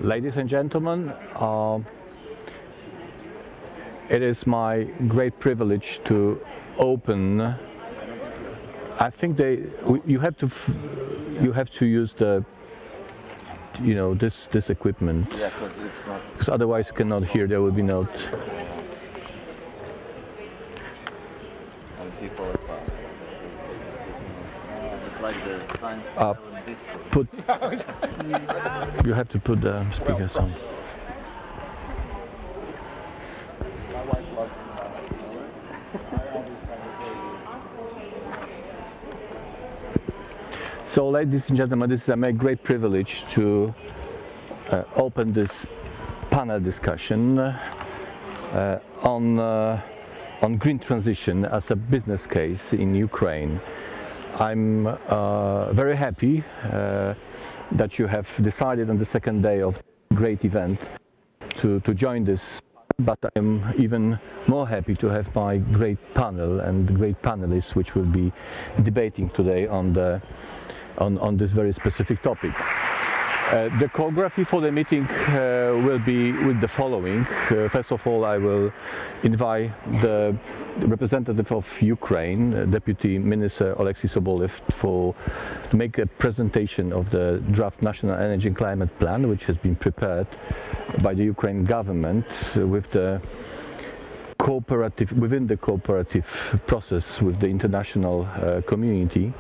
Ladies and gentlemen, it is my great privilege to open. I think you have to use the this equipment. Yeah, because it's not. Because otherwise you cannot hear. There will be no. And people as well. It's like the sign. You have to put the speakers on. So, ladies and gentlemen, this is my great privilege to open this panel discussion on green transition as a business case in Ukraine. I'm very happy that you have decided on the second day of the great event to join this, but I'm even more happy to have my great panel and great panelists which will be debating today on this very specific topic. The choreography for the meeting will be with the following. First of all, I will invite the representative of Ukraine, Deputy Minister Oleksiy Sobolev, to make a presentation of the draft National Energy and Climate Plan, which has been prepared by the Ukrainian government with the within the cooperative process with the international community.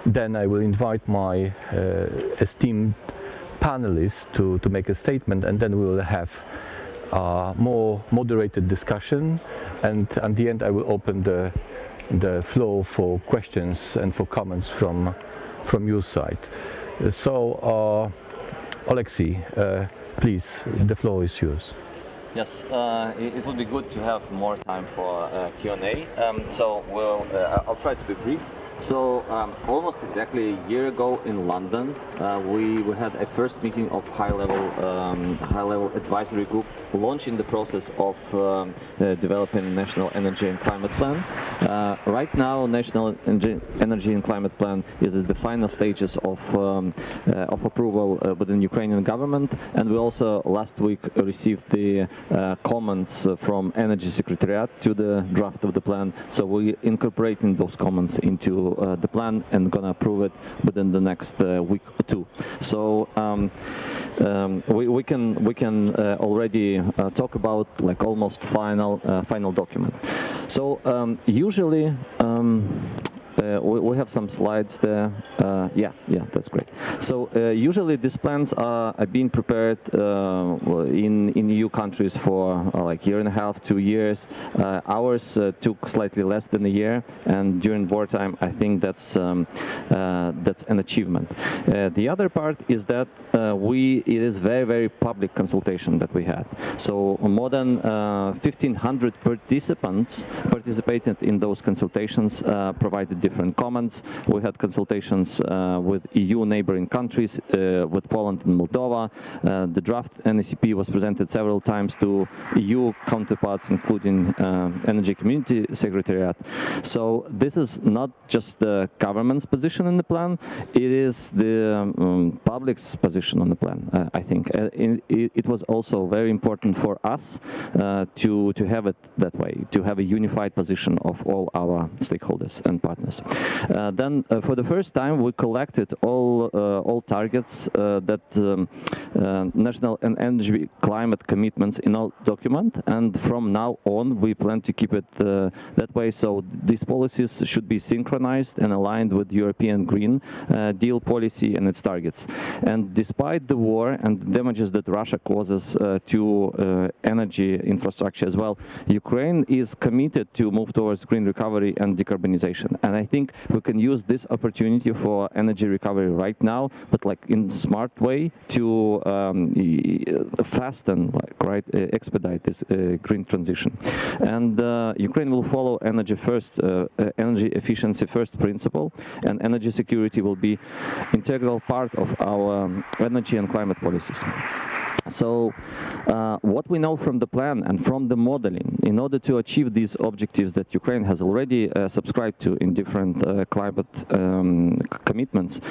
Then I will invite my esteemed panelists to make a statement, and then we will have more moderated discussion, and at the end I will open the floor for questions and for comments from your side. So Oleksiy, please, the floor is yours. Yes, it would be good to have more time for Q&A. I'll try to be brief. So almost exactly a year ago in London, we had a first meeting of high-level advisory group launching the process of developing National Energy and Climate Plan. Right now, National Energy and Climate Plan is at the final stages of approval within Ukrainian government, and we also last week received the comments from Energy Secretariat to the draft of the plan. So we're incorporating those comments into the plan and gonna approve it within the next week or two. So we can already talk about like almost final document. So usually we have some slides there. Yeah, that's great. So usually these plans are being prepared in EU countries for like year and a half, 2 years. Ours took slightly less than a year, and during wartime, I think that's an achievement. The other part is that it is very public consultation that we had. So more than 1,500 participants participated in those consultations, provided different comments. We had consultations with EU neighboring countries, with Poland and Moldova. The draft NECP was presented several times to EU counterparts, including Energy Community Secretariat. So this is not just the government's position in the plan, it is the public's position on the plan, I think. It was also very important for us to have it that way, to have a unified position of all our stakeholders and partners. Then for the first time we collected all targets that national and energy climate commitments in our document, and from now on we plan to keep it that way. So these policies should be synchronized and aligned with European Green Deal policy and its targets. And despite the war and the damages that Russia causes to energy infrastructure as well, Ukraine is committed to move towards green recovery and decarbonization. And I think we can use this opportunity for energy recovery right now, but like in a smart way to fasten, expedite this green transition. And Ukraine will follow energy first, energy efficiency first principle, and energy security will be integral part of our energy and climate policies. So what we know from the plan and from the modeling, in order to achieve these objectives that Ukraine has already subscribed to in different climate commitments,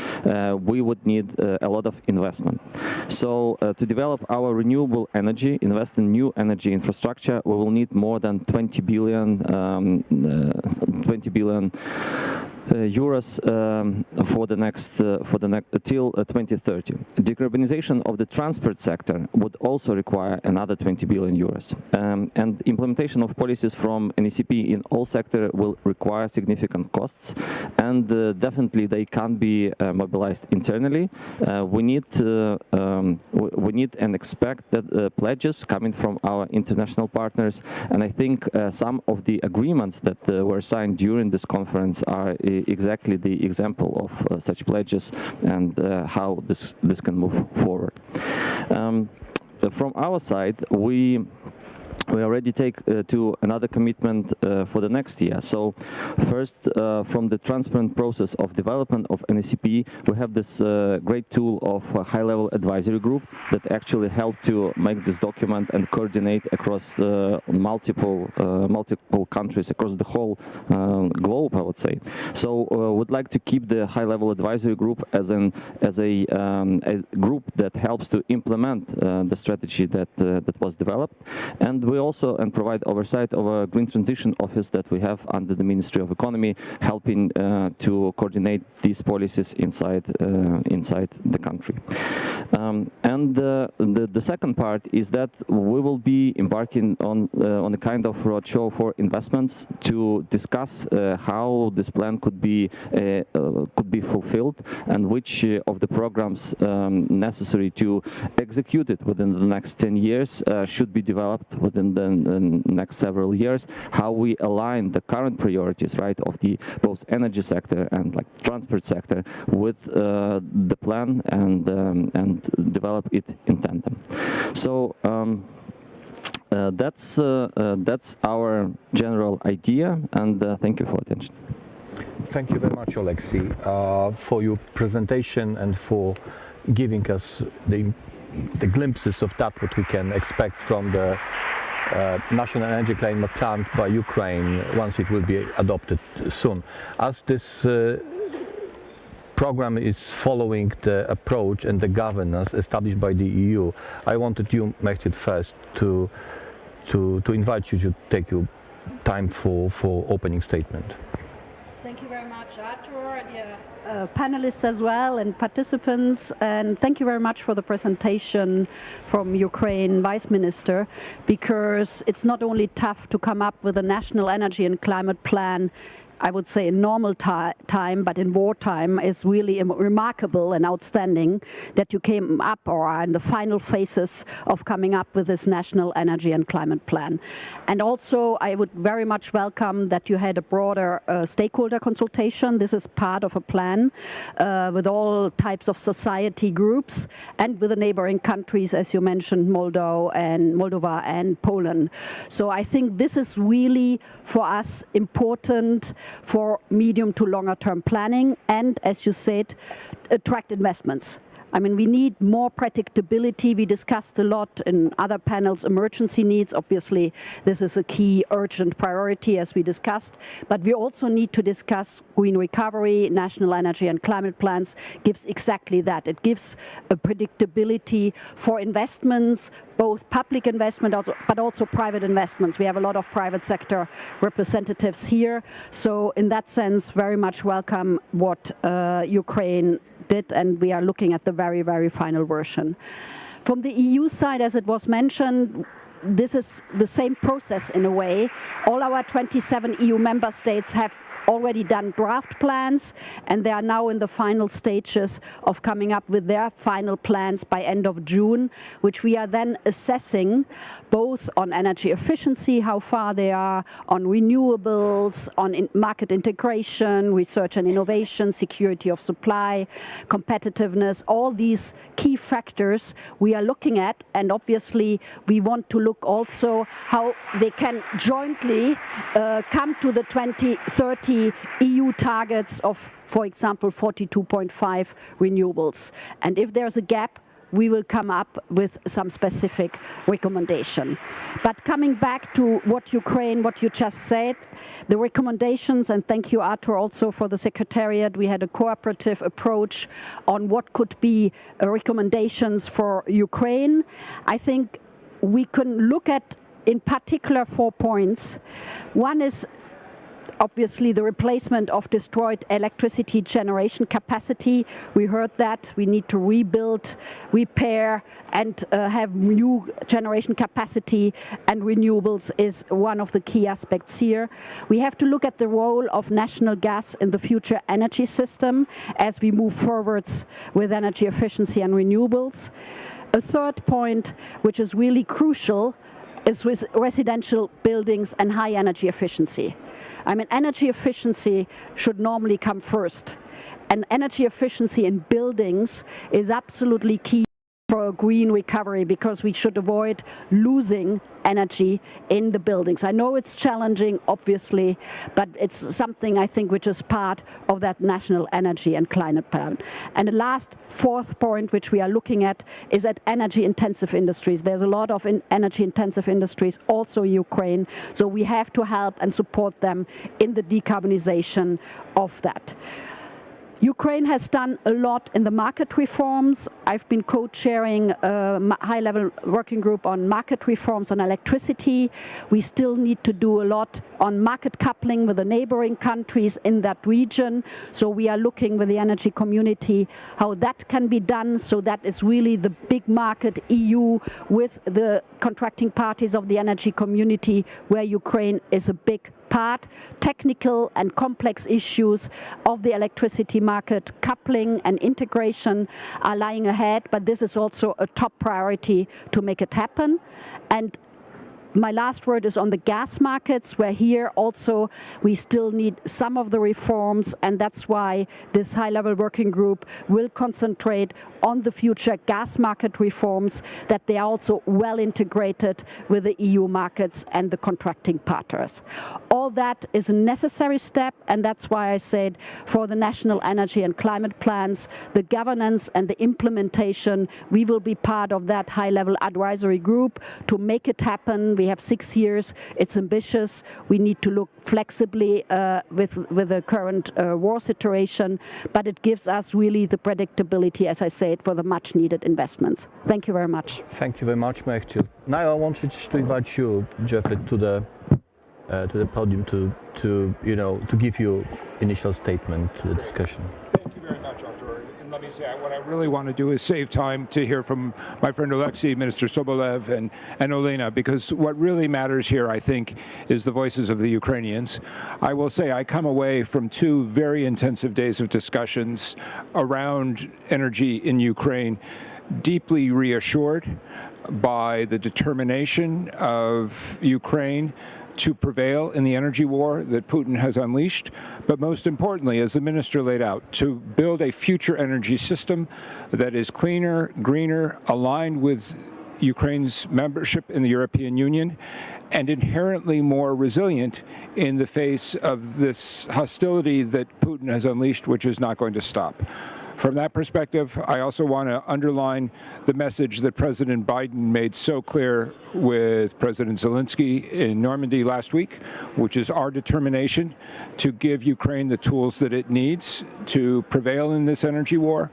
we would need a lot of investment. So to develop our renewable energy, invest in new energy infrastructure, we will need more than 20 billion euros for the next till 2030. Decarbonization of the transport sector would also require another 20 billion euros, and implementation of policies from NECP in all sectors will require significant costs, and definitely they can't be mobilized internally. We need and expect that pledges coming from our international partners, and I think some of the agreements that were signed during this conference are exactly the example of such pledges and how this can move forward. From our side, we already take to another commitment for the next year. So first, from the transparent process of development of NECP, we have this great tool of a high-level advisory group that actually helped to make this document and coordinate across multiple countries, across the whole globe, I would say. So would like to keep the high-level advisory group as a group that helps to implement the strategy that was developed, and we also provide oversight of a green transition office that we have under the Ministry of Economy, helping to coordinate these policies inside the country. And the second part is that we will be embarking on a kind of roadshow for investments to discuss how this plan could be fulfilled and which of the programs necessary to execute it within the next 10 years should be developed within the next several years, how we align the current priorities, right, of the both energy sector and like transport sector with the plan and develop it in tandem. So that's our general idea, and thank you for attention. Thank you very much, Oleksiy, for your presentation and for giving us the glimpses of that what we can expect from the National Energy Climate Plan by Ukraine once it will be adopted soon. As this program is following the approach and the governance established by the EU, I wanted you, Mechthild, first to invite you to take your time for opening statement. Thank you very much, Artur, dear panelists as well and participants, and thank you very much for the presentation from Ukraine Vice Minister, because it's not only tough to come up with a national energy and climate plan, I would say in normal time, but in wartime is really remarkable and outstanding that you came up or are in the final phases of coming up with this national energy and climate plan. And also I would very much welcome that you had a broader stakeholder consultation. This is part of a plan with all types of society groups and with the neighboring countries, as you mentioned, Moldova and Poland. So I think this is really for us important for medium to longer term planning and, as you said, attract investments. I mean, we need more predictability. We discussed a lot in other panels, emergency needs. Obviously, this is a key urgent priority as we discussed, but we also need to discuss green recovery. National energy and climate plans gives exactly that. It gives a predictability for investments, both public investment, but also private investments. We have a lot of private sector representatives here. So in that sense, very much welcome what Ukraine did, and we are looking at the very, very final version. From the EU side, as it was mentioned, this is the same process in a way. All our 27 EU member states have already done draft plans, and they are now in the final stages of coming up with their final plans by end of June, which we are then assessing both on energy efficiency, how far they are, on renewables, on market integration, research and innovation, security of supply, competitiveness, all these key factors we are looking at, and obviously we want to look also how they can jointly come to the 2030 EU targets of, for example, 42.5 renewables. And if there's a gap, we will come up with some specific recommendation. But coming back to what you just said, the recommendations, and thank you, Artur, also for the Secretariat. We had a cooperative approach on what could be recommendations for Ukraine. I think we can look at, in particular, 4 points. One is obviously the replacement of destroyed electricity generation capacity. We heard that we need to rebuild, repair, and have new generation capacity, and renewables is one of the key aspects here. We have to look at the role of national gas in the future energy system as we move forwards with energy efficiency and renewables. A third point, which is really crucial, is with residential buildings and high energy efficiency. I mean, energy efficiency should normally come first. And energy efficiency in buildings is absolutely key for a green recovery, because we should avoid losing energy in the buildings. I know it's challenging, obviously, but it's something I think which is part of that national energy and climate plan. And the last, fourth point, which we are looking at, is at energy-intensive industries. There's a lot of energy-intensive industries also in Ukraine, so we have to help and support them in the decarbonization of that. Ukraine has done a lot in the market reforms. I've been co-chairing a high-level working group on market reforms on electricity. We still need to do a lot on market coupling with the neighboring countries in that region. So we are looking with the energy community how that can be done. So that is really the big market EU with the contracting parties of the energy community, where Ukraine is a big part. Technical and complex issues of the electricity market, coupling and integration are lying ahead, but this is also a top priority to make it happen. And my last word is on the gas markets, where here also we still need some of the reforms, and that's why this high-level working group will concentrate on the future gas market reforms, that they are also well integrated with the EU markets and the contracting partners. All that is a necessary step, and that's why I said for the national energy and climate plans, the governance and the implementation, we will be part of that high-level advisory group to make it happen. We have 6 years. It's ambitious. We need to look flexibly with the current war situation, but it gives us really the predictability, as I said, for the much needed investments. Thank you very much. Thank you very much, Mechthild. Now I wanted to invite you, Geoffrey, to the podium to give your initial statement to the discussion. Thank you very much, Artur. And let me say, what I really want to do is save time to hear from my friend Alexei, Minister Sobolev, and Olena, because what really matters here, I think, is the voices of the Ukrainians. I will say I come away from 2 very intensive days of discussions around energy in Ukraine, deeply reassured by the determination of Ukraine to prevail in the energy war that Putin has unleashed, but most importantly, as the minister laid out, to build a future energy system that is cleaner, greener, aligned with Ukraine's membership in the European Union, and inherently more resilient in the face of this hostility that Putin has unleashed, which is not going to stop. From that perspective, I also want to underline the message that President Biden made so clear with President Zelensky in Normandy last week, which is our determination to give Ukraine the tools that it needs to prevail in this energy war,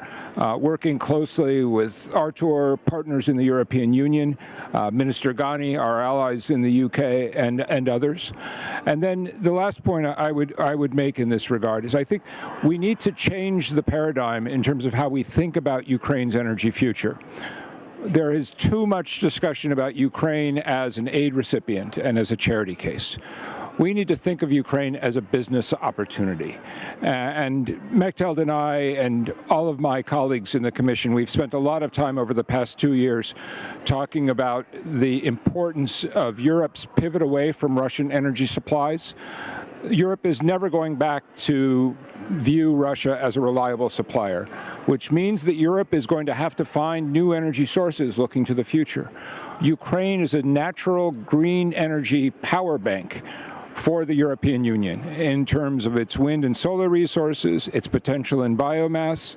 working closely with Artur, partners in the European Union, Minister Ghani, our allies in the UK, and others. And then the last point I would make in this regard is I think we need to change the paradigm in terms of how we think about Ukraine's energy future. There is too much discussion about Ukraine as an aid recipient and as a charity case. We need to think of Ukraine as a business opportunity. And Mechthild and I and all of my colleagues in the Commission, we've spent a lot of time over the past 2 years talking about the importance of Europe's pivot away from Russian energy supplies. Europe is never going back to view Russia as a reliable supplier, which means that Europe is going to have to find new energy sources looking to the future. Ukraine is a natural green energy power bank, for the European Union in terms of its wind and solar resources, its potential in biomass,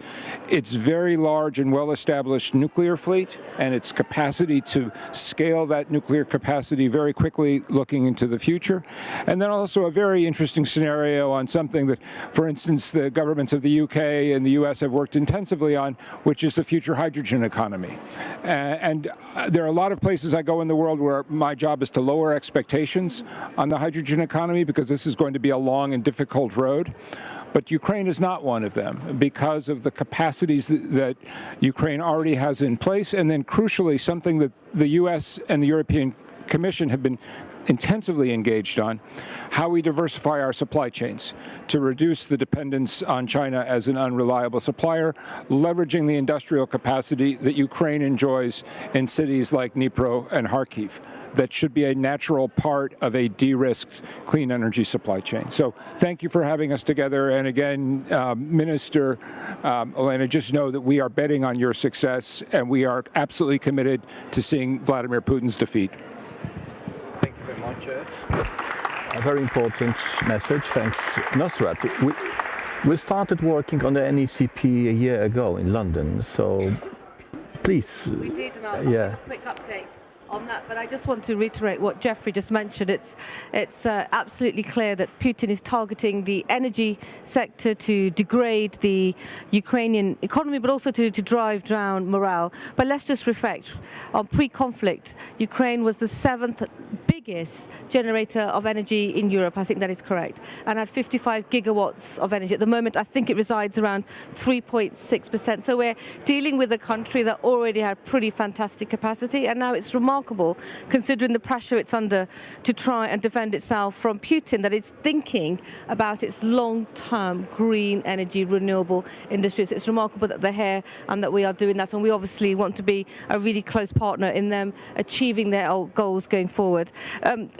its very large and well-established nuclear fleet, and its capacity to scale that nuclear capacity very quickly looking into the future. And then also a very interesting scenario on something that, for instance, the governments of the UK and the US have worked intensively on, which is the future hydrogen economy. And there are a lot of places I go in the world where my job is to lower expectations on the hydrogen economy, because this is going to be a long and difficult road. But Ukraine is not one of them because of the capacities that Ukraine already has in place, and then crucially something that the US and the European Commission have been intensively engaged on, how we diversify our supply chains to reduce the dependence on China as an unreliable supplier, leveraging the industrial capacity that Ukraine enjoys in cities like Dnipro and Kharkiv. That should be a natural part of a de-risked clean energy supply chain. So thank you for having us together. And again, Minister Olena, just know that we are betting on your success, and we are absolutely committed to seeing Vladimir Putin's defeat. Thank you very much, Jeff. A very important message. Thanks, Nusrat. We started working on the NECP a year ago in London, so please. We did, and I'll give a quick update on that, but I just want to reiterate what Geoffrey just mentioned. It's absolutely clear that Putin is targeting the energy sector to degrade the Ukrainian economy, but also to drive down morale. But let's just reflect on pre-conflict. Ukraine was the 7th biggest generator of energy in Europe. I think that is correct, and had 55 gigawatts of energy. At the moment, I think it resides around 3.6%. So we're dealing with a country that already had pretty fantastic capacity, and now it's remarkable, considering the pressure it's under to try and defend itself from Putin, that it's thinking about its long-term green energy, renewable industries. It's remarkable that they're here and that we are doing that, and we obviously want to be a really close partner in them achieving their goals going forward.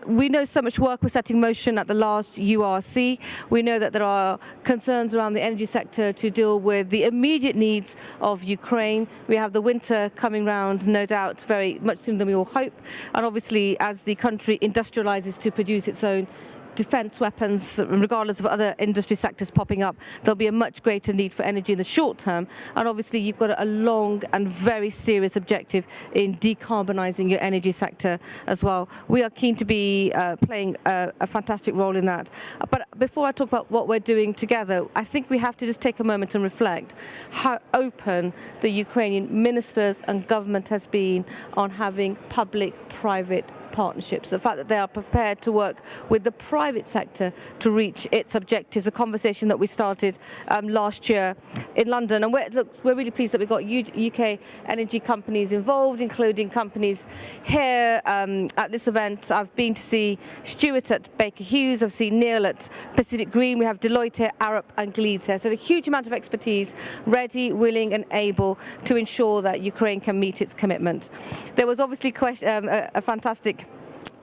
We know so much work was set in motion at the last URC. We know that there are concerns around the energy sector to deal with the immediate needs of Ukraine. We have the winter coming round, no doubt, very much sooner than we all hope. And obviously, as the country industrializes to produce its own defense weapons, regardless of other industry sectors popping up, there'll be a much greater need for energy in the short term. And obviously, you've got a long and very serious objective in decarbonizing your energy sector as well. We are keen to be playing a fantastic role in that. But before I talk about what we're doing together, I think we have to just take a moment and reflect how open the Ukrainian ministers and government has been on having public-private partnerships, the fact that they are prepared to work with the private sector to reach its objectives, a conversation that we started last year in London. And we're really pleased that we've got UK energy companies involved, including companies here at this event. I've been to see Stuart at Baker Hughes, I've seen Neil at Pacific Green, we have Deloitte here, Arup and Gleeds here. So a huge amount of expertise, ready, willing and able to ensure that Ukraine can meet its commitment. There was obviously a fantastic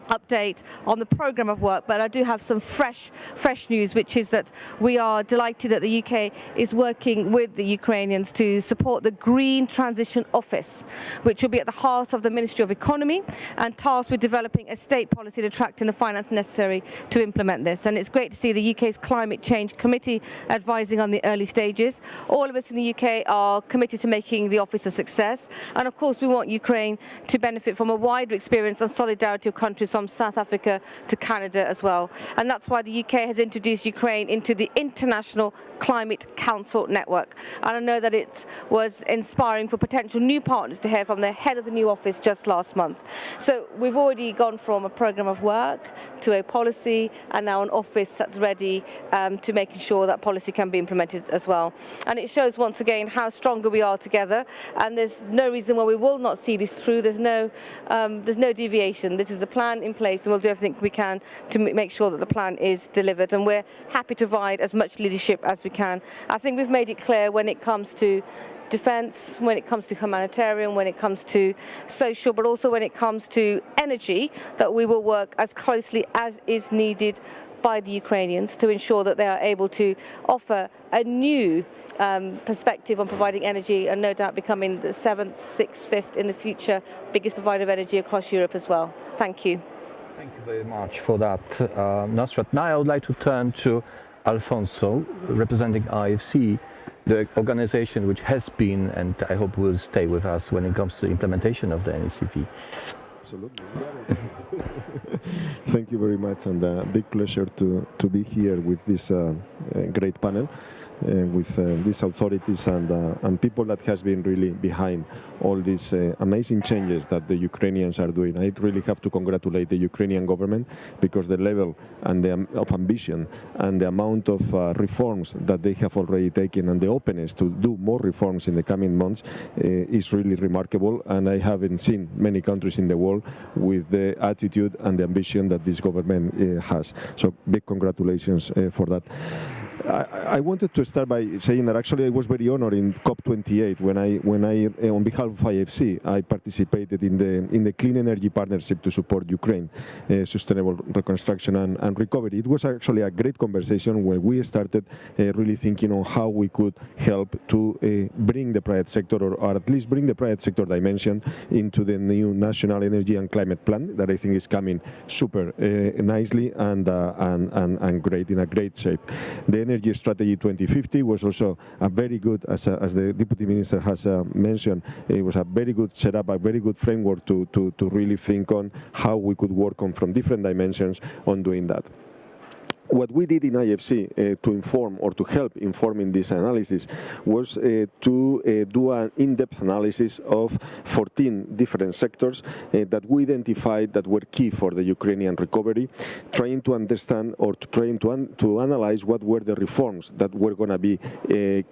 update on the programme of work, but I do have some fresh news, which is that we are delighted that the UK is working with the Ukrainians to support the Green Transition Office, which will be at the heart of the Ministry of Economy and tasked with developing a state policy to attracting the finance necessary to implement this. And it's great to see the UK's Climate Change Committee advising on the early stages. All of us in the UK are committed to making the office a success, and of course we want Ukraine to benefit from a wider experience and solidarity of countries from South Africa to Canada as well. And that's why the UK has introduced Ukraine into the International Climate Council network. And I know that it was inspiring for potential new partners to hear from the head of the new office just last month. So we've already gone from a programme of work to a policy and now an office that's ready to making sure that policy can be implemented as well. And it shows once again how stronger we are together, and there's no reason why we will not see this through. There's no deviation. This is the plan in place, and we'll do everything we can to make sure that the plan is delivered, and we're happy to provide as much leadership as we can. I think we've made it clear when it comes to defence, when it comes to humanitarian, when it comes to social, but also when it comes to energy, that we will work as closely as is needed by the Ukrainians to ensure that they are able to offer a new perspective on providing energy, and no doubt becoming the 7th, 6th, 5th in the future biggest provider of energy across Europe as well. Thank you. Thank you very much for that, Nusrat. Now I would like to turn to Alfonso, representing IFC, the organization which has been and I hope will stay with us when it comes to implementation of the NECP. Absolutely. Thank you very much, and a big pleasure to be here with this great panel. With these authorities and people that has been really behind all these amazing changes that the Ukrainians are doing. I really have to congratulate the Ukrainian government because the level and of ambition and the amount of reforms that they have already taken and the openness to do more reforms in the coming months is really remarkable, and I haven't seen many countries in the world with the attitude and the ambition that this government has. So big congratulations for that. I wanted to start by saying that actually I was very honored in COP28 when I on behalf of IFC, I participated in the Clean Energy Partnership to support Ukraine, sustainable reconstruction and recovery. It was actually a great conversation where we started really thinking on how we could help to bring the private sector, or at least bring the private sector dimension into the new National Energy and Climate Plan that I think is coming super nicely and great, in a great shape. The Energy Strategy 2050 was also a very good, as the Deputy Minister has mentioned, it was a very good setup, a very good framework to really think on how we could work on from different dimensions on doing that. What we did in IFC to inform or to help informing this analysis was to do an in-depth analysis of 14 different sectors that we identified that were key for the Ukrainian recovery, trying to understand or trying to analyze what were the reforms that were going to be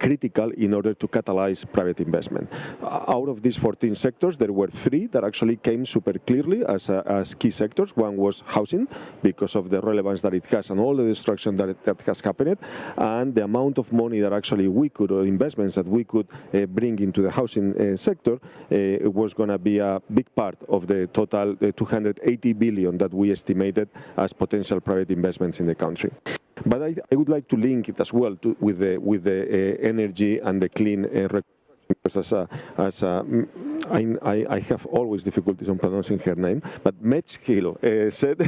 critical in order to catalyze private investment. Out of these 14 sectors, there were 3 that actually came super clearly as key sectors. One was housing, because of the relevance that it has and all the destruction that has happened, and the amount of money that actually we could, or investments that we could bring into the housing sector, it was going to be a big part of the total 280 billion that we estimated as potential private investments in the country. But I would like to link it as well with the energy and the clean because I have always difficulties on pronouncing her name, but Mechthild said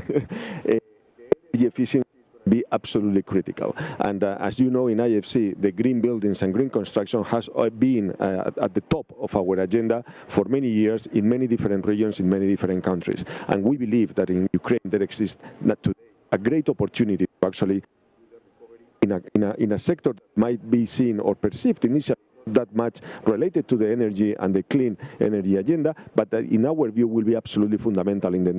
energy efficiency be absolutely critical. And as you know, in IFC, the green buildings and green construction has been at the top of our agenda for many years in many different regions, in many different countries. And we believe that in Ukraine there exists today a great opportunity to actually in a sector that might be seen or perceived initially that much related to the energy and the clean energy agenda, but that in our view will be absolutely fundamental in the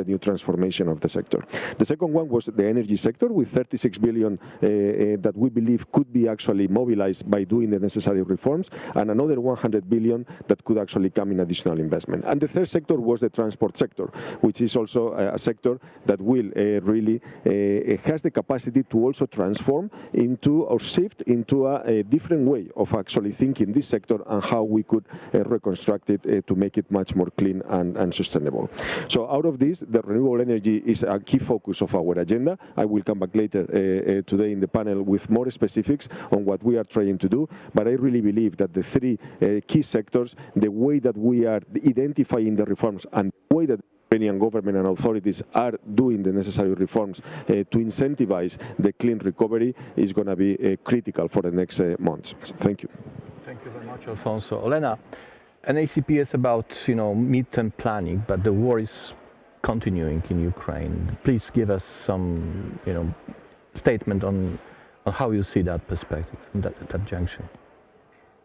new transformation of the sector. The second one was the energy sector with 36 billion that we believe could be actually mobilized by doing the necessary reforms, and another 100 billion that could actually come in additional investment. And the third sector was the transport sector, which is also a sector that will really has the capacity to also transform into or shift into a different way of actually thinking this sector and how we could reconstruct it to make it much more clean and sustainable. So out of this, the renewable energy is a key focus of our agenda. I will come back later today in the panel with more specifics on what we are trying to do, but I really believe that the 3 key sectors, the way that we are identifying the reforms and the way that Ukrainian government and authorities are doing the necessary reforms to incentivize the clean recovery is going to be critical for the next months. So thank you. Thank you very much, Alfonso. Olena, NACP is about midterm planning, but the war is continuing in Ukraine. Please give us some statement on how you see that perspective, that junction.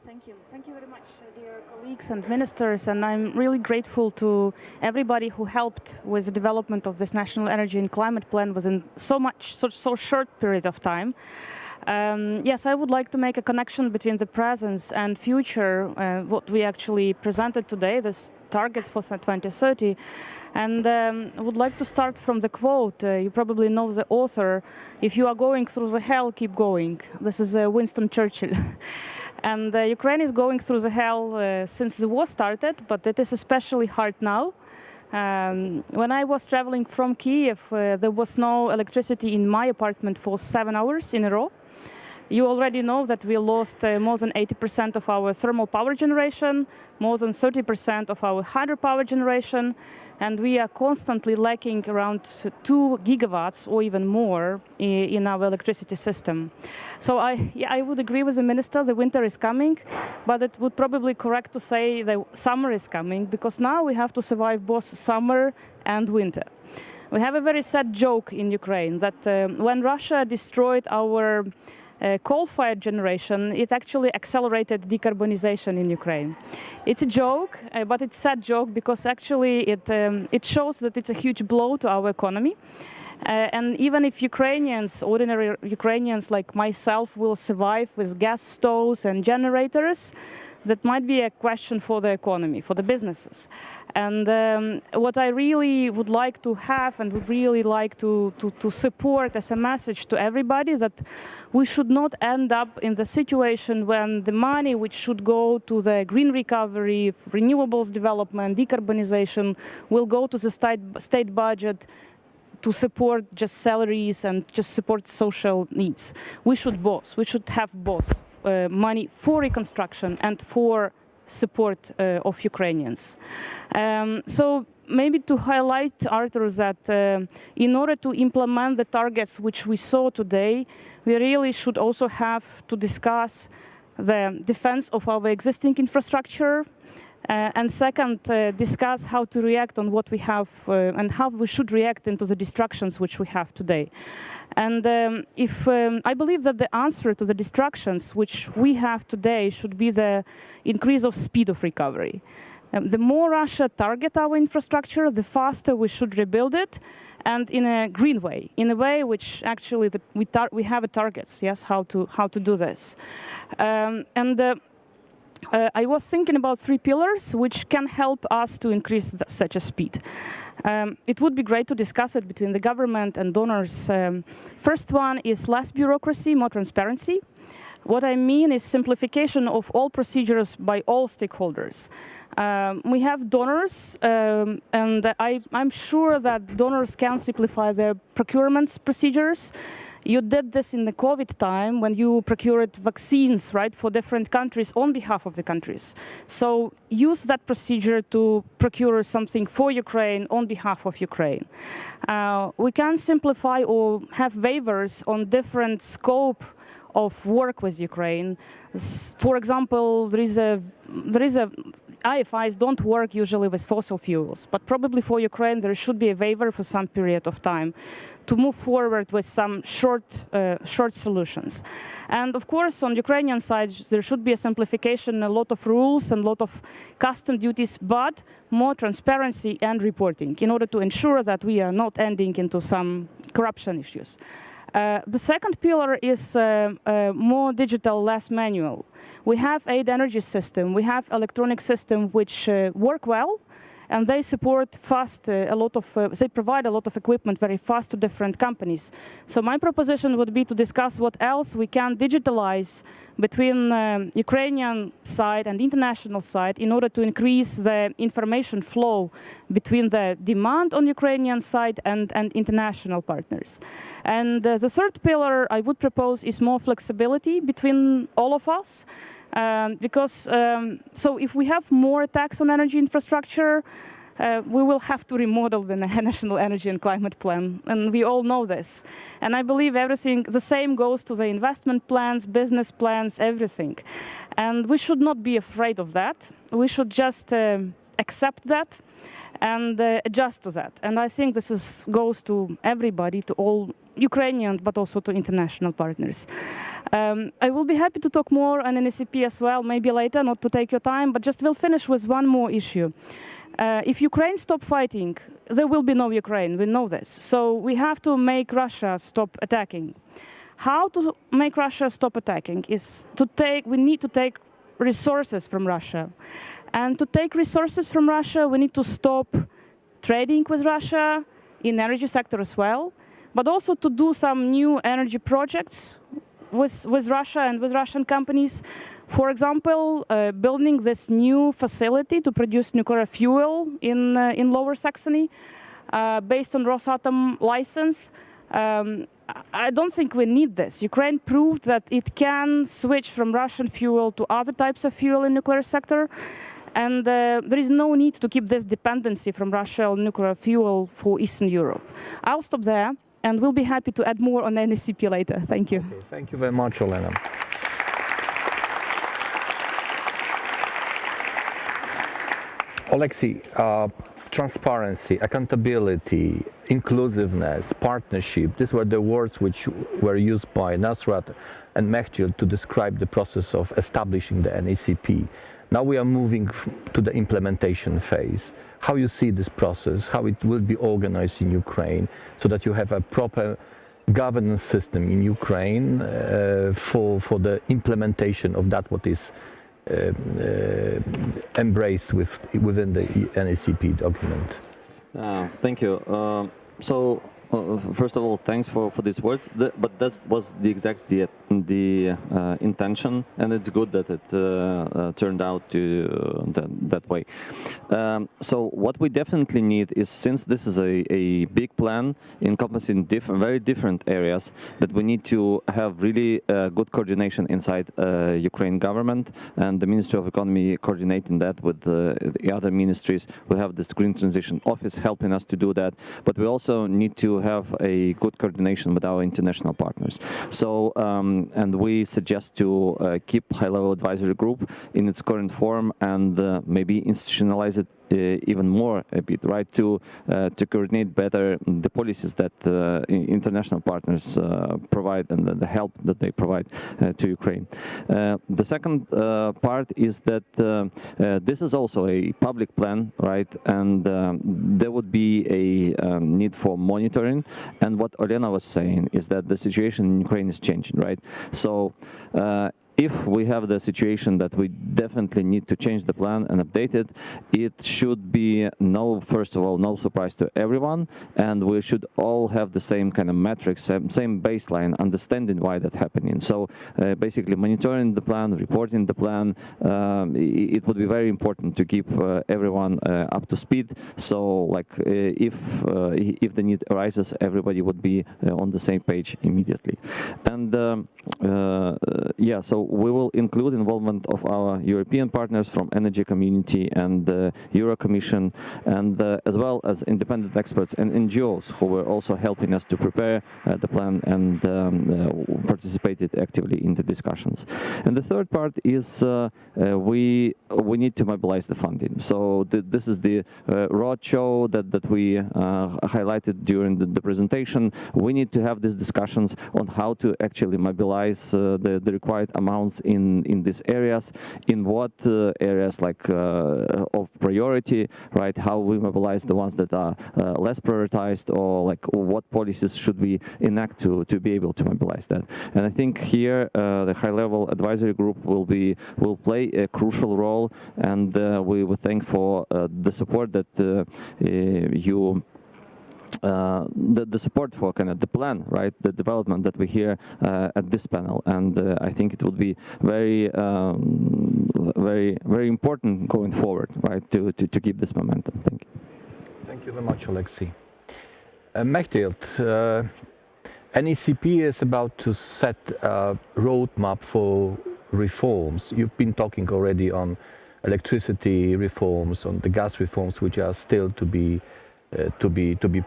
Thank you. Thank you very much, dear colleagues and ministers, and I'm really grateful to everybody who helped with the development of this National Energy and Climate Plan within so short period of time. Yes, I would like to make a connection between the present and future, what we actually presented today, this targets for 2030. And I would like to start from the quote. You probably know the author, "If you are going through the hell, keep going." This is Winston Churchill. And Ukraine is going through the hell since the war started, but it is especially hard now. When I was traveling from Kiev, there was no electricity in my apartment for 7 hours in a row. You already know that we lost more than 80% of our thermal power generation, more than 30% of our hydropower generation, and we are constantly lacking around 2 gigawatts or even more in our electricity system. So I would agree with the minister, the winter is coming, but it would probably be correct to say the summer is coming, because now we have to survive both summer and winter. We have a very sad joke in Ukraine that when Russia destroyed our coal-fired generation, it actually accelerated decarbonization in Ukraine. It's a joke, but it's a sad joke because actually it shows that it's a huge blow to our economy. And even if Ukrainians, ordinary Ukrainians like myself, will survive with gas stoves and generators, that might be a question for the economy, for the businesses. And what I really would like to have and would really like to support as a message to everybody, that we should not end up in the situation when the money which should go to the green recovery, renewables development, decarbonization, will go to the state budget to support just salaries and just support social needs. We should both. We should have both money for reconstruction and for support of Ukrainians. So maybe to highlight, Artur, that in order to implement the targets which we saw today, we really should also have to discuss the defense of our existing infrastructure, and second, discuss how to react on what we have and how we should react into the distractions which we have today. And I believe that the answer to the distractions which we have today should be the increase of speed of recovery. The more Russia targets our infrastructure, the faster we should rebuild it, and in a green way, in a way which actually we have a targets, yes, how to do this. I was thinking about 3 pillars which can help us to increase such a speed. It would be great to discuss it between the government and donors. First one is less bureaucracy, more transparency. What I mean is simplification of all procedures by all stakeholders. We have donors, and I'm sure that donors can simplify their procurement procedures. You did this in the COVID time when you procured vaccines, right, for different countries on behalf of the countries. So use that procedure to procure something for Ukraine on behalf of Ukraine. We can simplify or have waivers on different scope of work with Ukraine. For example, there is a IFIs don't work usually with fossil fuels, but probably for Ukraine there should be a waiver for some period of time to move forward with some short solutions. And of course, on the Ukrainian side, there should be a simplification, a lot of rules and a lot of custom duties, but more transparency and reporting in order to ensure that we are not ending into some corruption issues. The second pillar is more digital, less manual. We have aid energy system, we have electronic system which work well, and they support fast they provide a lot of equipment very fast to different companies. So my proposition would be to discuss what else we can digitalize between Ukrainian side and international side in order to increase the information flow between the demand on Ukrainian side and international partners. And the third pillar I would propose is more flexibility between all of us. So if we have more tax on energy infrastructure, we will have to remodel the National Energy and Climate Plan, and we all know this. And I believe the same goes to the investment plans, business plans, everything. And we should not be afraid of that. We should just accept that and adjust to that. And I think this goes to everybody, to all Ukrainian, but also to international partners. I will be happy to talk more on NECP as well, maybe later, not to take your time, but just we'll finish with one more issue. If Ukraine stops fighting, there will be no Ukraine, we know this. So we have to make Russia stop attacking. How to make Russia stop attacking is we need to take resources from Russia. And to take resources from Russia, we need to stop trading with Russia in the energy sector as well, but also to do some new energy projects with Russia and with Russian companies. For example, building this new facility to produce nuclear fuel in Lower Saxony, based on Rosatom license. I don't think we need this. Ukraine proved that it can switch from Russian fuel to other types of fuel in nuclear sector. And there is no need to keep this dependency from Russian nuclear fuel for Eastern Europe. I'll stop there, and we'll be happy to add more on NECP later. Thank you. Okay, thank you very much, Olena. Oleksiy, transparency, accountability, inclusiveness, partnership, these were the words which were used by Nusrat and Mechthild to describe the process of establishing the NECP. Now we are moving to the implementation phase. How you see this process, how it will be organized in Ukraine, so that you have a proper governance system in Ukraine for the implementation of that what is embraced within the NECP document. Thank you. First of all, thanks for these words. But that was the exact intention, and it's good that it turned out to that way. So what we definitely need is, since this is a big plan encompassing very different areas, that we need to have really good coordination inside Ukraine government, and the Ministry of Economy coordinating that with the other ministries. We have this Green Transition Office helping us to do that, but we also need to have a good coordination with our international partners. So, and we suggest to keep high-level advisory group in its current form, and maybe institutionalize it even more a bit, right, to coordinate better the policies that international partners provide, and the help that they provide to Ukraine. The second part is that this is also a public plan, right, and there would be a need for monitoring. And what Olena was saying is that the situation in Ukraine is changing, right? So if we have the situation that we definitely need to change the plan and update it, it should be first of all, no surprise to everyone, and we should all have the same kind of metrics, same baseline, understanding why that's happening. So basically monitoring the plan, reporting the plan, it would be very important to keep everyone up to speed. So like if the need arises, everybody would be on the same page immediately. And yeah, so we will include involvement of our European partners from energy community and the Euro Commission, and as well as independent experts and NGOs who were also helping us to prepare the plan and participated actively in the discussions. And the third part is we need to mobilize the funding. So this is the roadshow that we highlighted during the presentation. We need to have these discussions on how to actually mobilize the required amounts in these areas, in what areas like of priority, right? How we mobilize the ones that are less prioritized, or like what policies should we enact to be able to mobilize that. And I think here the high-level advisory group will play a crucial role, and we would thank for the support that the support for kind of the plan, right, the development that we hear at this panel, and I think it would be very, very important going forward, right, to keep this momentum. Thank you. Thank you very much, Oleksiy. Mechthild, NECP is about to set a roadmap for reforms. You've been talking already on electricity reforms, on the gas reforms, which are still to be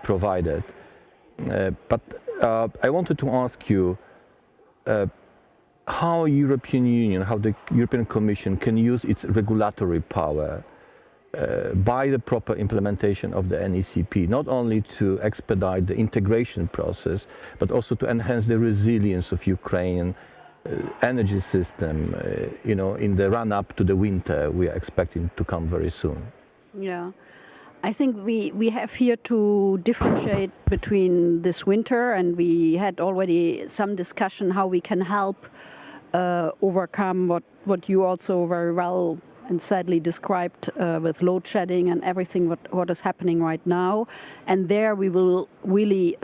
provided. But I wanted to ask you how European Union, how the European Commission can use its regulatory power by the proper implementation of the NECP, not only to expedite the integration process, but also to enhance the resilience of Ukrainian energy system, you know, in the run-up to the winter we are expecting to come very soon. Yeah. I think we have here to differentiate between this winter, and we had already some discussion how we can help overcome what you also very well and sadly described with load shedding and everything what is happening right now. And there we will really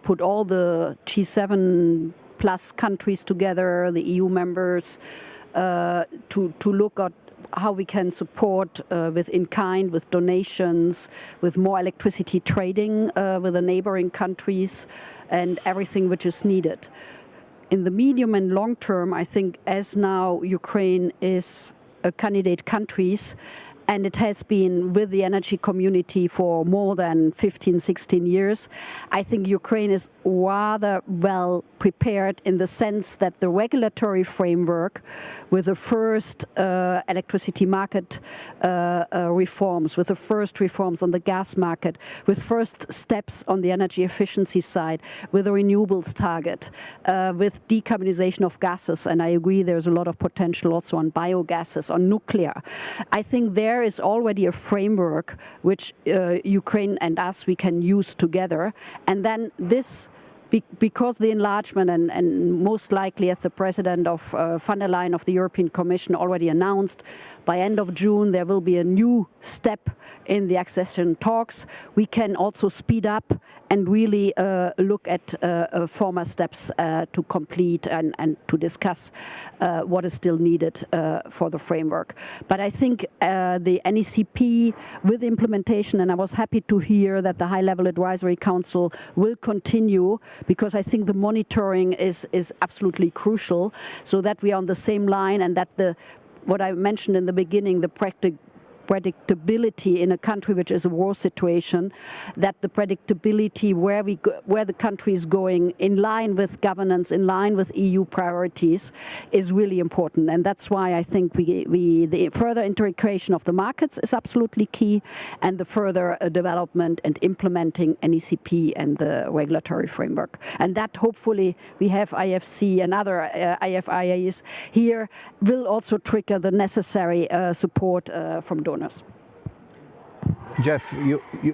put all the G7 plus countries together, the EU members, to look at how we can support with in-kind, with donations, with more electricity trading with the neighboring countries and everything which is needed. In the medium and long term, I think as now Ukraine is a candidate country, and it has been with the energy community for more than 15, 16 years. I think Ukraine is rather well prepared in the sense that the regulatory framework with the first electricity market reforms, with the first reforms on the gas market, with first steps on the energy efficiency side, with the renewables target, with decarbonization of gases, and I agree there's a lot of potential also on biogases, on nuclear. I think there is already a framework which Ukraine and us, we can use together. And then this, because the enlargement and most likely as the president of von der Leyen of the European Commission already announced, by end of June there will be a new step in the accession talks. We can also speed up and really look at former steps to complete and to discuss what is still needed for the framework. But I think the NECP with implementation, and I was happy to hear that the High-Level Advisory Council will continue, because I think the monitoring is absolutely crucial, so that we are on the same line and that what I mentioned in the beginning, the predictability in a country which is a war situation, that the predictability where the country is going in line with governance, in line with EU priorities, is really important. And that's why I think the further integration of the markets is absolutely key, and the further development and implementing NECP and the regulatory framework. And that hopefully we have IFC and other IFIAs here will also trigger the necessary support from donors. Jeff,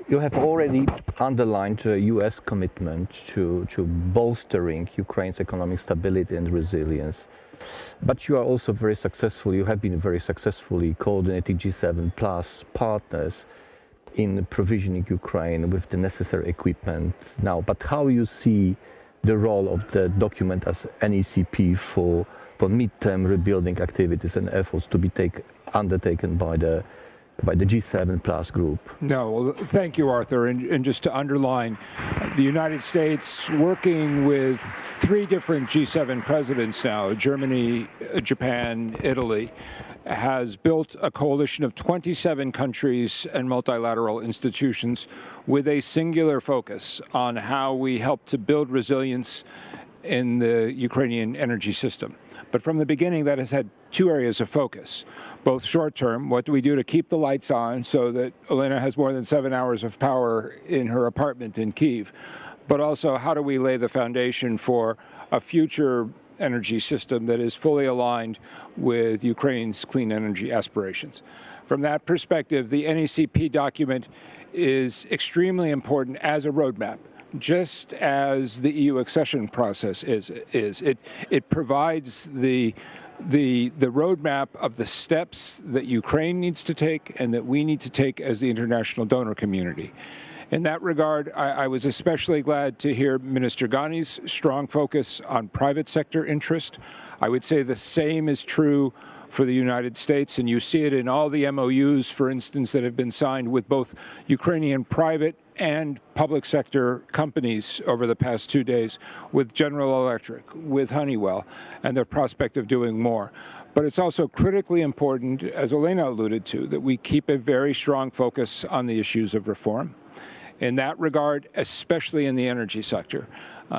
you have already underlined a US commitment to bolstering Ukraine's economic stability and resilience. But you are also very successful, you have been very successfully coordinating G7 plus partners in provisioning Ukraine with the necessary equipment now. But how you see the role of the document as NECP for mid-term rebuilding activities and efforts to be undertaken by the G7 plus group? No, well, thank you, Artur. And just to underline, the United States, working with 3 different G7 presidents now, Germany, Japan, Italy, has built a coalition of 27 countries and multilateral institutions with a singular focus on how we help to build resilience in the Ukrainian energy system. But from the beginning, that has had 2 areas of focus, both short-term, what do we do to keep the lights on so that Olena has more than 7 hours of power in her apartment in Kyiv, but also how do we lay the foundation for a future energy system that is fully aligned with Ukraine's clean energy aspirations. From that perspective, the NECP document is extremely important as a roadmap, just as the EU accession process is. It provides the roadmap of the steps that Ukraine needs to take and that we need to take as the international donor community. In that regard, I was especially glad to hear Minister Ghani's strong focus on private sector interest. I would say the same is true for the United States, and you see it in all the MOUs, for instance, that have been signed with both Ukrainian private and public sector companies over the past 2 days, with General Electric, with Honeywell, and the prospect of doing more. But it's also critically important, as Olena alluded to, that we keep a very strong focus on the issues of reform. In that regard, especially in the energy sector,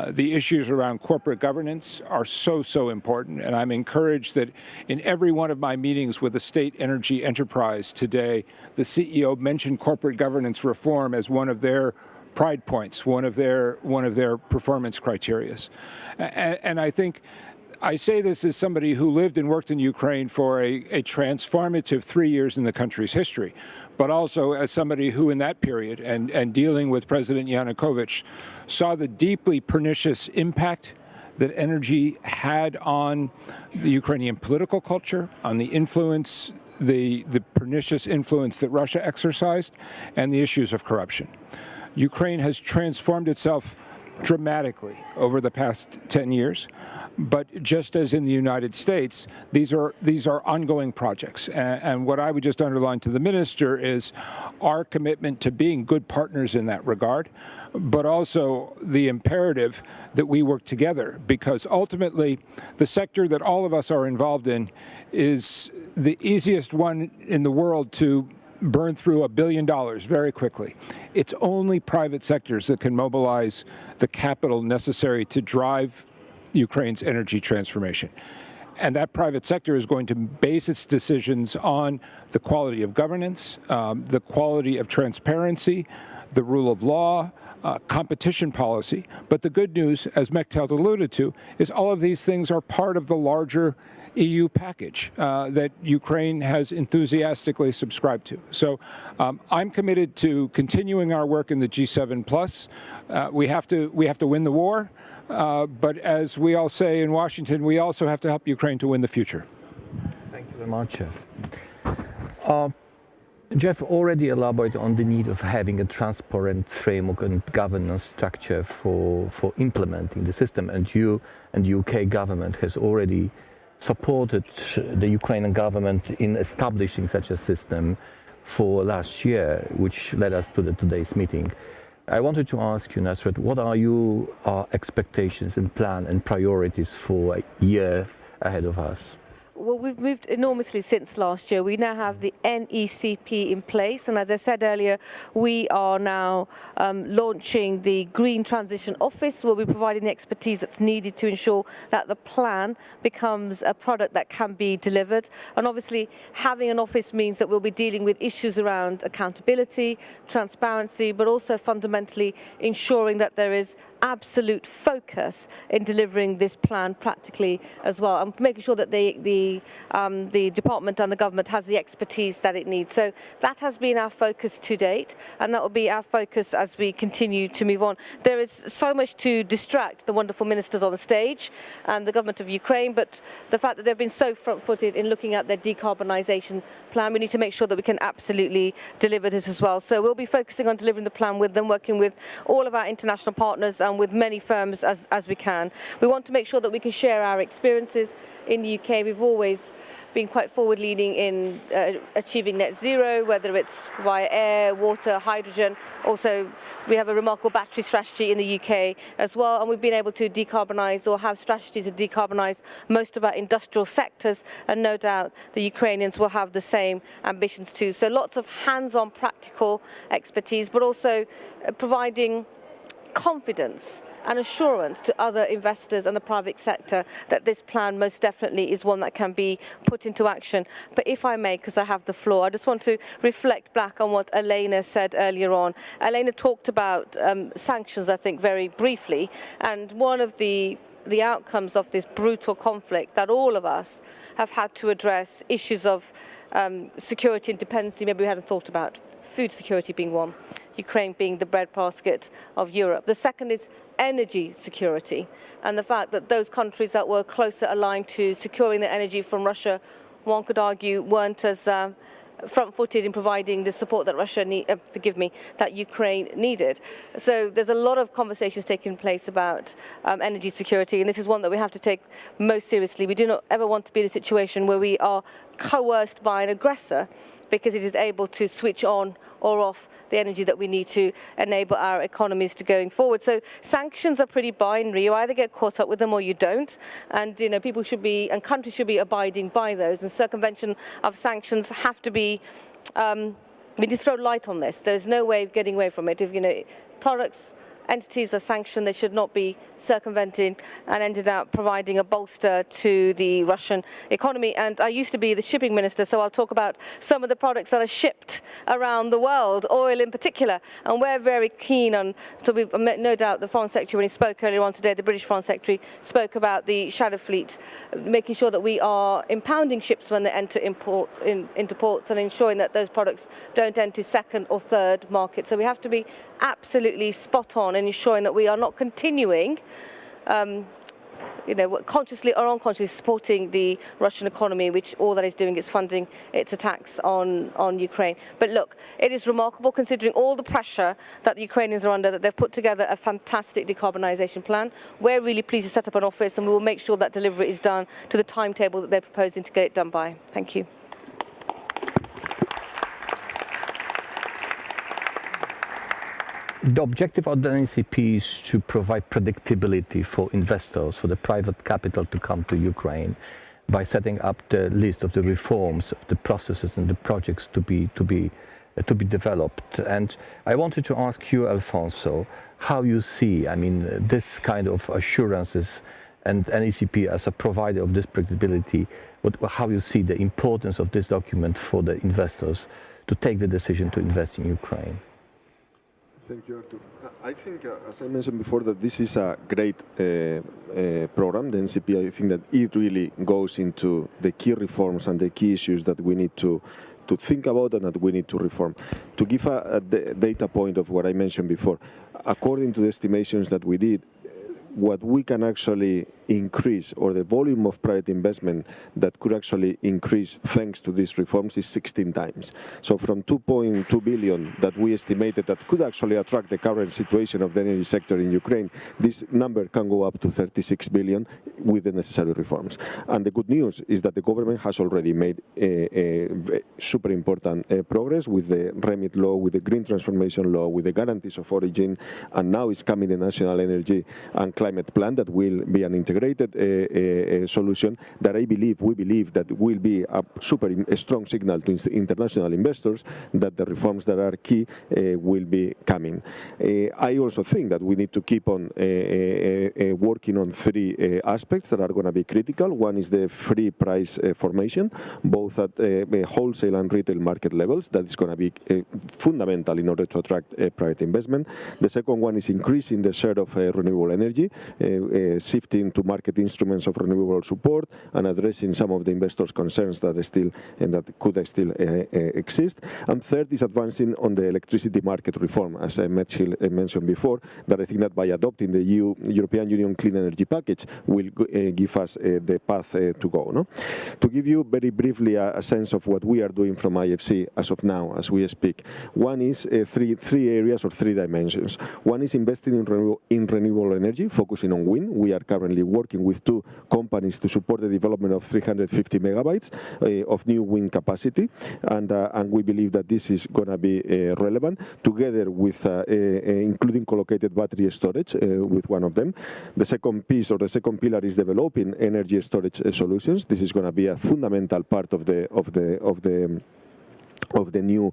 the issues around corporate governance are so important, and I'm encouraged that in every one of my meetings with the state energy enterprise today, the CEO mentioned corporate governance reform as one of their pride points, one of their performance criteria. And I think I say this as somebody who lived and worked in Ukraine for a transformative 3 years in the country's history, but also as somebody who in that period and dealing with President Yanukovych saw the deeply pernicious impact that energy had on the Ukrainian political culture, on the influence, the pernicious influence that Russia exercised, and the issues of corruption. Ukraine has transformed itself dramatically over the past 10 years. But just as in the United States, these are ongoing projects. And what I would just underline to the Minister is our commitment to being good partners in that regard, but also the imperative that we work together, because ultimately the sector that all of us are involved in is the easiest one in the world to burn through $1 billion very quickly. It's only private sectors that can mobilize the capital necessary to drive Ukraine's energy transformation. And that private sector is going to base its decisions on the quality of governance, the quality of transparency, the rule of law, competition policy. But the good news, as Mechthild alluded to, is all of these things are part of the larger EU package that Ukraine has enthusiastically subscribed to. So I'm committed to continuing our work in the G7+. We have to win the war, but as we all say in Washington, we also have to help Ukraine to win the future. Thank you very much, Jeff. Jeff already elaborated on the need of having a transparent framework and governance structure for implementing the system, and you and the UK government has already supported the Ukrainian government in establishing such a system for last year, which led us to today's meeting. I wanted to ask you, Nusrat, what are your expectations and plan and priorities for a year ahead of us? Well, we've moved enormously since last year. We now have the NECP in place, and as I said earlier, we are now launching the Green Transition Office. We'll be providing the expertise that's needed to ensure that the plan becomes a product that can be delivered. And obviously, having an office means that we'll be dealing with issues around accountability, transparency, but also fundamentally ensuring that there is absolute focus in delivering this plan practically as well, and making sure that the department and the government has the expertise that it needs. So that has been our focus to date, and that will be our focus as we continue to move on. There is so much to distract the wonderful ministers on the stage and the government of Ukraine, but the fact that they've been so front-footed in looking at their decarbonisation plan, we need to make sure that we can absolutely deliver this as well. So we'll be focusing on delivering the plan with them, working with all of our international partners and with many firms as we can. We want to make sure that we can share our experiences in the UK. We've always been quite forward-leaning in achieving net zero, whether it's via air, water, hydrogen. Also, we have a remarkable battery strategy in the UK as well, and we've been able to decarbonise or have strategies to decarbonise most of our industrial sectors, and no doubt the Ukrainians will have the same ambitions too. So lots of hands-on practical expertise, but also providing confidence and assurance to other investors and the private sector that this plan most definitely is one that can be put into action. But if I may, because I have the floor, I just want to reflect back on what Olena said earlier on. Olena talked about sanctions, I think, very briefly, and one of the outcomes of this brutal conflict that all of us have had to address, issues of security and dependency maybe we hadn't thought about, food security being one, Ukraine being the breadbasket of Europe. The second is energy security, and the fact that those countries that were closer aligned to securing their energy from Russia, one could argue, weren't as front-footed in providing the support that that Ukraine needed. So there's a lot of conversations taking place about energy security, and this is one that we have to take most seriously. We do not ever want to be in a situation where we are coerced by an aggressor because it is able to switch on or off the energy that we need to enable our economies to going forward. So sanctions are pretty binary. You either get caught up with them or you don't. And people should be, and countries should be abiding by those. And circumvention of sanctions have to be, we just throw light on this. There's no way of getting away from it. If products, entities are sanctioned, they should not be circumvented and ended up providing a bolster to the Russian economy. And I used to be the shipping minister, so I'll talk about some of the products that are shipped around the world, oil in particular. And we're very keen on, no doubt the Foreign Secretary, when he spoke earlier on today, the British Foreign Secretary spoke about the shadow fleet, making sure that we are impounding ships when they enter into ports and ensuring that those products don't enter second or third markets. So we have to be absolutely spot on in ensuring that we are not continuing consciously or unconsciously supporting the Russian economy, which all that is doing is funding its attacks on Ukraine. But look, it is remarkable considering all the pressure that the Ukrainians are under, that they've put together a fantastic decarbonisation plan. We're really pleased to set up an office, and we will make sure that delivery is done to the timetable that they're proposing to get it done by. Thank you. The objective of the NCP is to provide predictability for investors, for the private capital to come to Ukraine by setting up the list of the reforms, of the processes and the projects to be developed. And I wanted to ask you, Alfonso, how you see, this kind of assurances and NECP as a provider of this predictability, how you see the importance of this document for the investors to take the decision to invest in Ukraine. Thank you, Artur. I think, as I mentioned before, that this is a great program, the NCP. I think that it really goes into the key reforms and the key issues that we need to think about and that we need to reform. To give a data point of what I mentioned before, according to the estimations that we did, what we can actually increase, or the volume of private investment that could actually increase thanks to these reforms, is 16 times. So from 2.2 billion that we estimated that could actually attract the current situation of the energy sector in Ukraine, this number can go up to 36 billion with the necessary reforms. And the good news is that the government has already made a super important progress with the remit law, with the green transformation law, with the guarantees of origin, and now is coming the National Energy and Climate Plan that will be an integrated solution that we believe that will be a strong signal to international investors that the reforms that are key will be coming. I also think that we need to keep on working on three aspects that are going to be critical. One is the free price formation, both at wholesale and retail market levels. That is going to be fundamental in order to attract private investment. The second one is increasing the share of renewable energy, shifting to market instruments of renewable support and addressing some of the investors' concerns that could still exist. And third is advancing on the electricity market reform, as Mechthild mentioned before, that I think that by adopting the European Union Clean Energy Package will give us the path to go. No? To give you very briefly a sense of what we are doing from IFC as of now, as we speak, one is three areas or three dimensions. One is investing in renewable energy, focusing on wind. We are currently working with two companies to support the development of 350 megabytes of new wind capacity, and we believe that this is going to be relevant, together with including collocated battery storage with one of them. The second piece, or the second pillar, is developing energy storage solutions. This is going to be a fundamental part of the new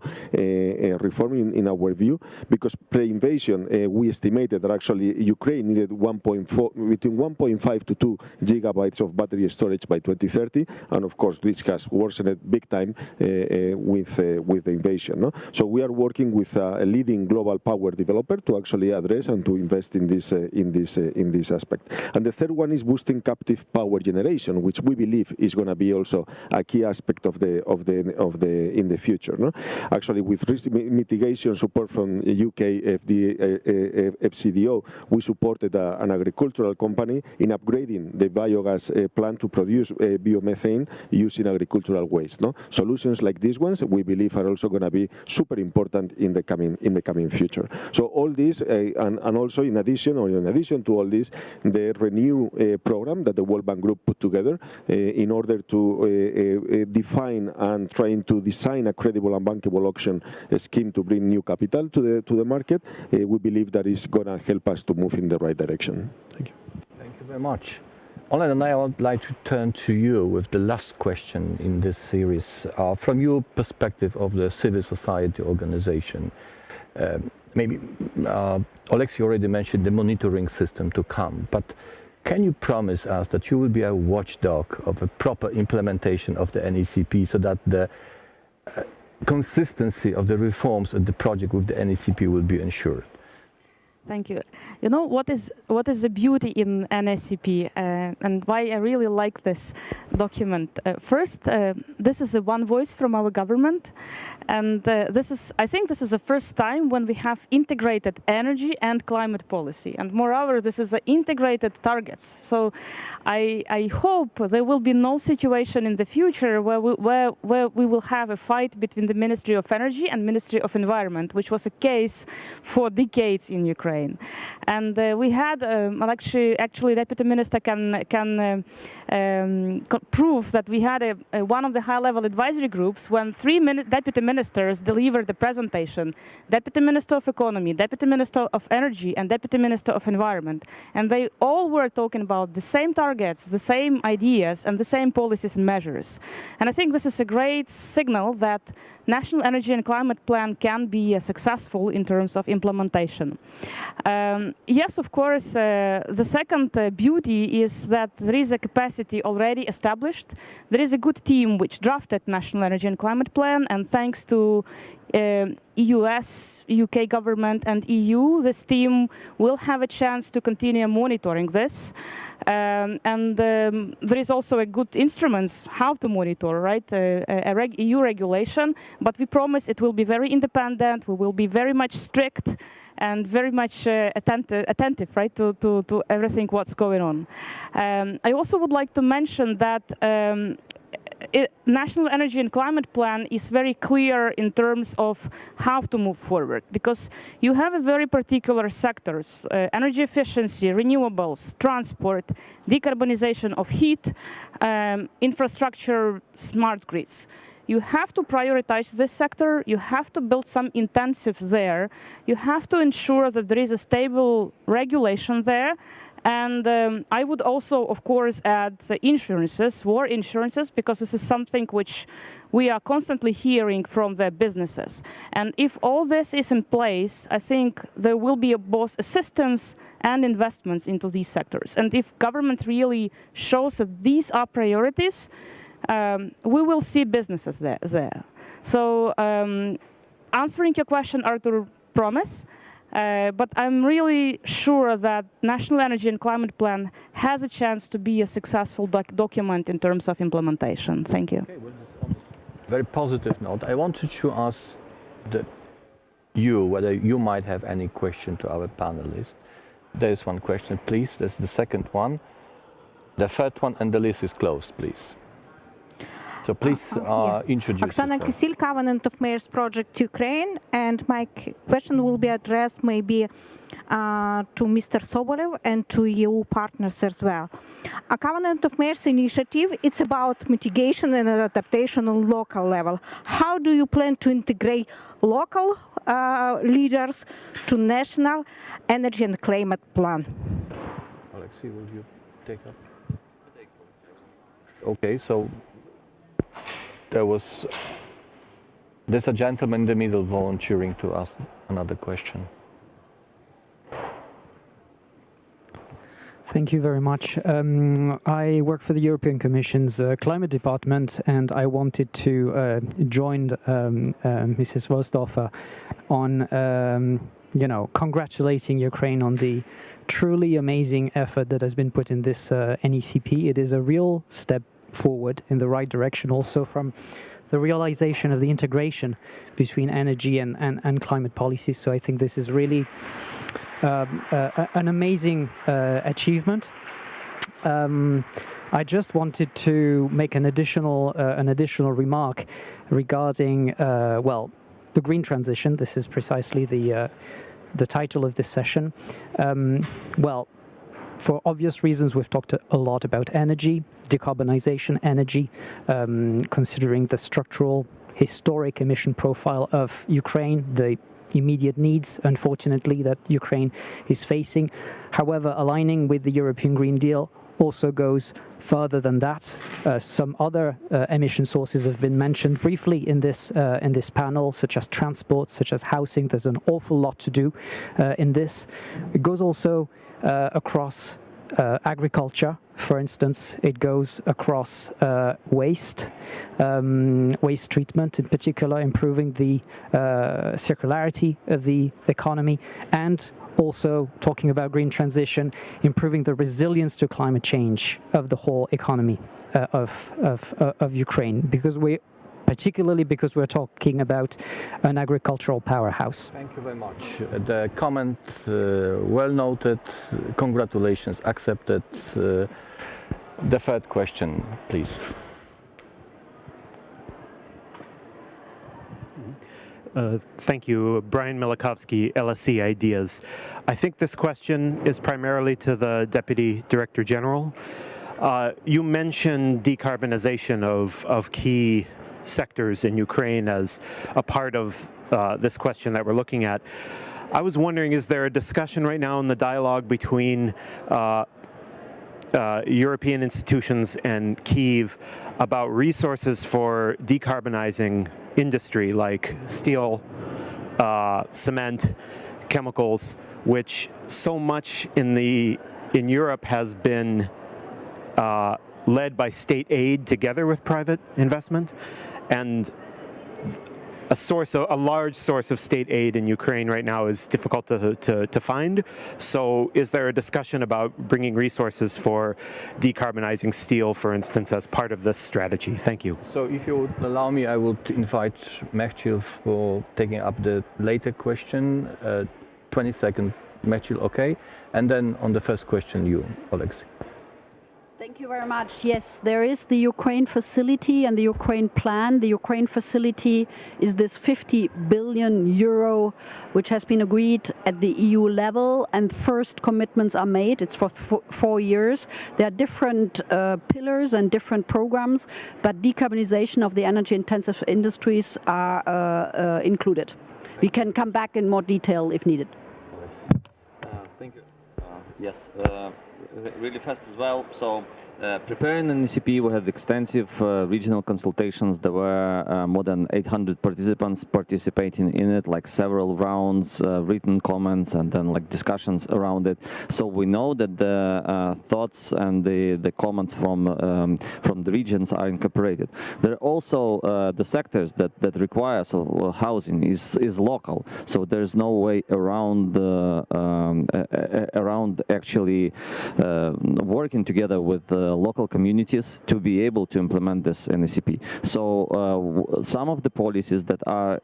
reform in our view, because pre-invasion we estimated that actually Ukraine needed between 1.5 to 2 gigabytes of battery storage by 2030, and of course this has worsened big time with the invasion. No? So we are working with a leading global power developer to actually address and to invest in this aspect. And the third one is boosting captive power generation, which we believe is going to be also a key aspect in the future. No? Actually, with risk mitigation support from UK FCDO, we supported an agricultural company in upgrading the biogas plant to produce biomethane using agricultural waste. No? Solutions like these ones, we believe, are also going to be super important in the coming future. So all this, and also in addition to all this, the Renew program that the World Bank Group put together in order to define and trying to design a credible and bankable auction scheme to bring new capital to the market, we believe that is going to help us to move in the right direction. Thank you. Thank you very much. Olena, and I would like to turn to you with the last question in this series. From your perspective of the civil society organization, maybe Alexei already mentioned the monitoring system to come, but can you promise us that you will be a watchdog of a proper implementation of the NECP so that the consistency of the reforms and the project with the NECP will be ensured? Thank you. You know what is the beauty in NSCP and why I really like this document? First, this is a one voice from our government, and I think this is the first time when we have integrated energy and climate policy, and moreover, this is integrated targets. So I hope there will be no situation in the future where we will have a fight between the Ministry of Energy and Ministry of Environment, which was a case for decades in Ukraine. And we had actually Deputy Minister can prove that we had one of the high-level advisory groups when three deputy ministers delivered the presentation: Deputy Minister of Economy, Deputy Minister of Energy, and Deputy Minister of Environment. And they all were talking about the same targets, the same ideas, and the same policies and measures. And I think this is a great signal that National Energy and Climate Plan can be successful in terms of implementation. Yes, of course, the second beauty is that there is a capacity already established. There is a good team which drafted National Energy and Climate Plan, and thanks to US, UK government and EU, this team will have a chance to continue monitoring this. There is also a good instruments how to monitor, right? EU regulation, but we promise it will be very independent, we will be very much strict and very much attentive, right, to everything what's going on. I also would like to mention that National Energy and Climate Plan is very clear in terms of how to move forward, because you have a very particular sectors, energy efficiency, renewables, transport, decarbonization of heat, infrastructure, smart grids. You have to prioritize this sector, you have to build some intensive there, you have to ensure that there is a stable regulation there. And I would also, of course, add the insurances, war insurances, because this is something which we are constantly hearing from the businesses. And if all this is in place, I think there will be both assistance and investments into these sectors. And if government really shows that these are priorities, we will see businesses there. So answering your question, Artur, promise. But I'm really sure that National Energy and Climate Plan has a chance to be a successful document in terms of implementation. Thank you. Okay, well, on a very positive note, I wanted to ask whether you might have any question to our panelists. There is one question, please. There's the second one, the third one, and the list is closed, please. So please introduce Oksana yourself. Kisil, Covenant of Mayors Project Ukraine, and my question will be addressed maybe to Mr. Sobolev and to EU partners as well. A Covenant of Mayors initiative, it's about mitigation and adaptation on local level. How do you plan to integrate local leaders to National Energy and Climate Plan? Alexei, will you take up? Okay, so there's a gentleman in the middle volunteering to ask another question. Thank you very much. I work for the European Commission's Climate Department, and I wanted to join Mrs. Wörsdörfer on, congratulating Ukraine on the truly amazing effort that has been put in this NECP. It is a real step forward in the right direction, also from the realization of the integration between energy and climate policies. So I think this is really an amazing achievement. I just wanted to make an additional remark regarding the green transition. This is precisely the title of this session. For obvious reasons, we've talked a lot about energy, decarbonization, energy, considering the structural, historic emission profile of Ukraine, the immediate needs, unfortunately, that Ukraine is facing. However, aligning with the European Green Deal also goes further than that. Some other emission sources have been mentioned briefly in this panel, such as transport, such as housing. There's an awful lot to do in this. It goes also across agriculture, for instance. It goes across waste treatment, in particular, improving the circularity of the economy, and also talking about green transition, improving the resilience to climate change of the whole economy of Ukraine, particularly because we're talking about an agricultural powerhouse. Thank you very much. The comment, well noted, congratulations, accepted. The third question, please. Thank you. Brian Milikowski, LSE Ideas. I think this question is primarily to the Deputy Director-General. You mentioned decarbonization of key sectors in Ukraine as a part of this question that we're looking at. I was wondering, is there a discussion right now in the dialogue between European institutions and Kyiv about resources for decarbonizing industry like steel, cement, chemicals, which so much in Europe has been led by state aid together with private investment, and a large source of state aid in Ukraine right now is difficult to find. So is there a discussion about bringing resources for decarbonizing steel, for instance, as part of this strategy? Thank you. So if you would allow me, I would invite Mechthild for taking up the later question. 20 seconds, Mechthild, okay? And then on the first question, you, Alexei. Thank you very much. Yes, there is the Ukraine facility and the Ukraine plan. The Ukraine facility is this 50 billion euro, which has been agreed at the EU level, and first commitments are made. It's for 4 years. There are different pillars and different programs, but decarbonization of the energy-intensive industries are included. We can come back in more detail if needed. Thank you. Yes. Really fast as well. So, preparing an ECP, we had extensive regional consultations. There were more than 800 participants participating in it, like several rounds, written comments, and then like discussions around it. So we know that the thoughts and the comments from the regions are incorporated. There are also the sectors that require housing is local. So there's no way around around actually working together with local communities to be able to implement this in ECP. So some of the policies that are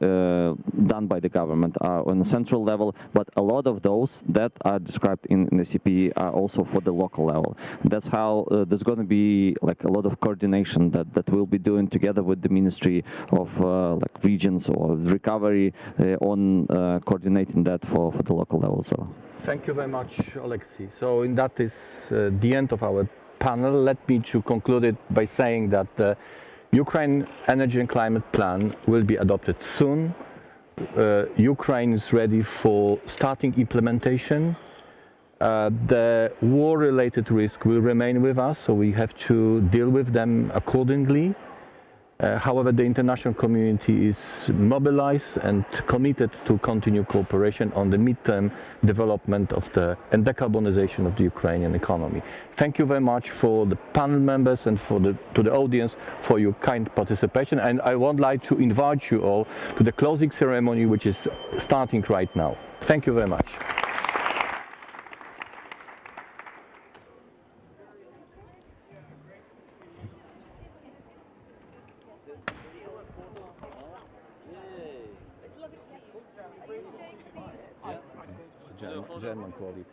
done by the government are on the central level, but a lot of those that are described in ECP are also for the local level. That's how there's going to be like a lot of coordination that we'll be doing together with the Ministry of like regions or recovery on coordinating that for the local level. So. Thank you very much, Alexei. So in that is the end of our panel. Let me to conclude it by saying that the Ukraine Energy and Climate Plan will be adopted soon. Ukraine is ready for starting implementation. The war-related risk will remain with us, so we have to deal with them accordingly. However, the international community is mobilized and committed to continue cooperation on the midterm development of and decarbonization of the Ukrainian economy. Thank you very much for the panel members and to the audience for your kind participation. And I would like to invite you all to the closing ceremony, which is starting right now. Thank you very much. German colleague.